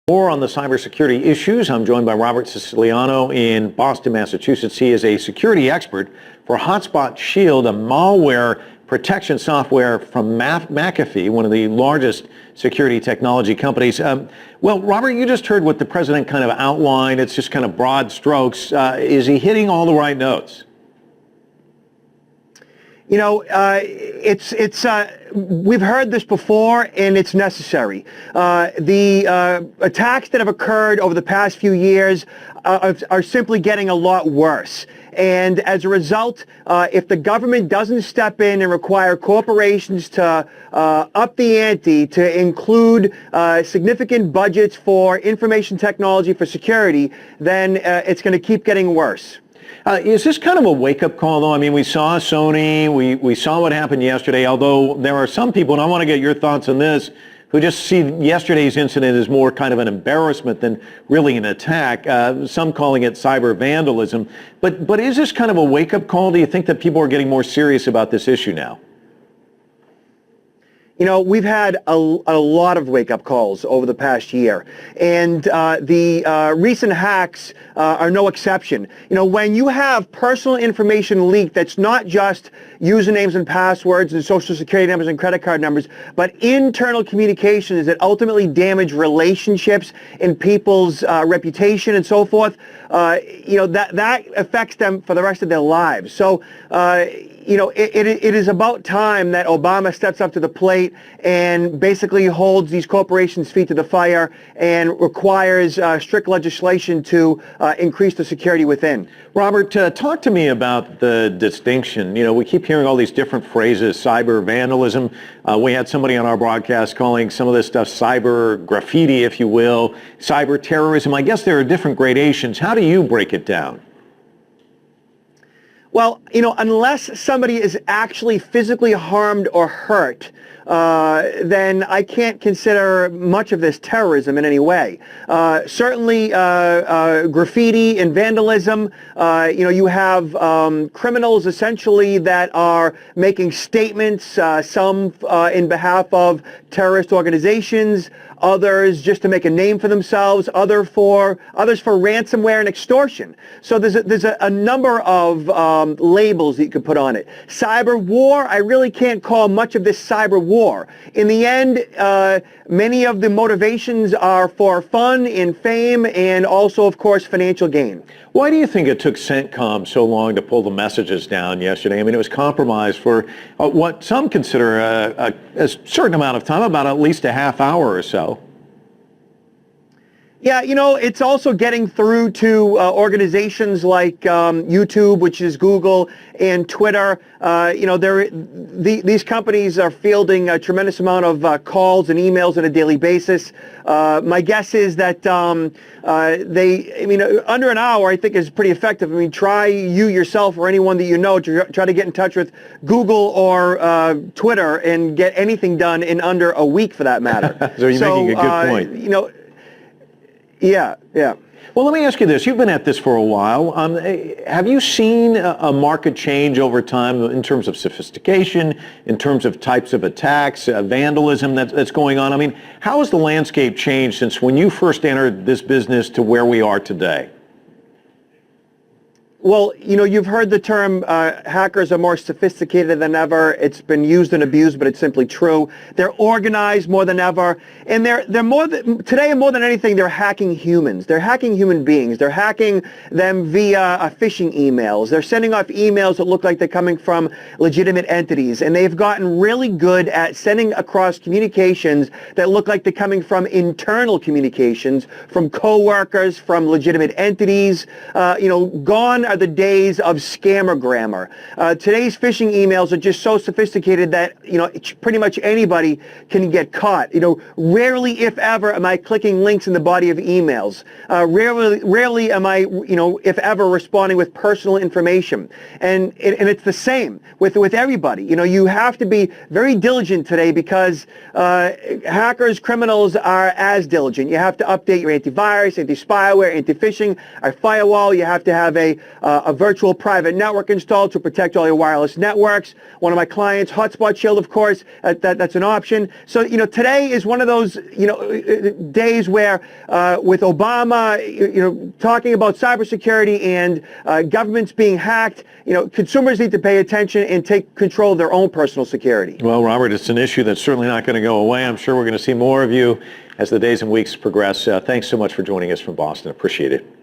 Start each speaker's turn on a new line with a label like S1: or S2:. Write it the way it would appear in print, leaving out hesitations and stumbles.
S1: More on the cybersecurity issues. I'm joined by Robert Siciliano in Boston, Massachusetts. He is a security expert for Hotspot Shield, a malware protection software from McAfee, one of the largest security technology companies. Well, Robert, you just heard what the president kind of outlined. It's just kind of broad strokes. Is he hitting all the right notes?
S2: You know, we've heard this before, and it's necessary. The attacks that have occurred over the past few years are simply getting a lot worse. And as a result, if the government doesn't step in and require corporations to up the ante to include significant budgets for information technology for security, then it's going to keep getting worse.
S1: Is this kind of a wake-up call, though? I mean, we saw Sony, we saw what happened yesterday, although there are some people, and I want to get your thoughts on this, who just see yesterday's incident as more kind of an embarrassment than really an attack, some calling it cyber vandalism. But is this kind of a wake-up call? Do you think that people are getting more serious about this issue now?
S2: You know, we've had a lot of wake-up calls over the past year, and the recent hacks are no exception. You know, when you have personal information leaked that's not just usernames and passwords and social security numbers and credit card numbers, but internal communications that ultimately damage relationships and people's reputation and so forth, you know, that affects them for the rest of their lives. So, you know, it is about time that Obama steps up to the plate and basically holds these corporations' feet to the fire and requires strict legislation to increase the security within.
S1: Robert, talk to me about the distinction. You know, we keep hearing all these different phrases, cyber vandalism. We had somebody on our broadcast calling some of this stuff cyber graffiti, if you will, cyber terrorism. I guess there are different gradations. How do you break it down?
S2: Well, you know, unless somebody is actually physically harmed or hurt, then I can't consider much of this terrorism in any way. Certainly, graffiti and vandalism, you know, you have criminals essentially that are making statements, some in behalf of terrorist organizations, others just to make a name for themselves, others for ransomware and extortion. So there's a number of labels that you could put on it. Cyber war, I really can't call much of this cyber war. In the end, many of the motivations are for fun and fame and also, of course, financial gain.
S1: Why do you think it took CentCom so long to pull the messages down yesterday? I mean, it was compromised for what some consider a certain amount of time, about at least a half hour or so.
S2: Yeah, you know, it's also getting through to organizations like YouTube, which is Google, and Twitter. You know, these companies are fielding a tremendous amount of calls and emails on a daily basis. My guess is that I mean, under an hour, I think is pretty effective. I mean, try you yourself or anyone that you know to try to get in touch with Google or Twitter and get anything done in under a week, for that matter.
S1: So you're making a good point.
S2: You know. Yeah.
S1: Well, let me ask you this. You've been at this for a while. Have you seen a market change over time in terms of sophistication, in terms of types of attacks, vandalism that's going on? I mean, how has the landscape changed since when you first entered this business to where we are today?
S2: Well, you know, you've heard the term hackers are more sophisticated than ever. It's been used and abused, but it's simply true. They're organized more than ever, and they're more today more than anything. They're hacking humans. They're hacking human beings. They're hacking them via phishing emails. They're sending off emails that look like they're coming from legitimate entities, and they've gotten really good at sending across communications that look like they're coming from internal communications, from coworkers, from legitimate entities. You know, gone are the days of scammer grammar. Today's phishing emails are just so sophisticated that, you know, pretty much anybody can get caught. You know, rarely, if ever, am I clicking links in the body of emails. Rarely am I, you know, if ever, responding with personal information. And it's the same with everybody. You know, you have to be very diligent today because hackers, criminals are as diligent. You have to update your antivirus, anti-spyware, anti-phishing, our firewall. You have to have a a virtual private network installed to protect all your wireless networks. One of my clients, Hotspot Shield, of course, that's an option. So, today is one of those, days where with Obama, talking about cybersecurity and governments being hacked, consumers need to pay attention and take control of their own personal security.
S1: Well, Robert, it's an issue that's certainly not going to go away. I'm sure we're going to see more of you as the days and weeks progress. Thanks so much for joining us from Boston. Appreciate it.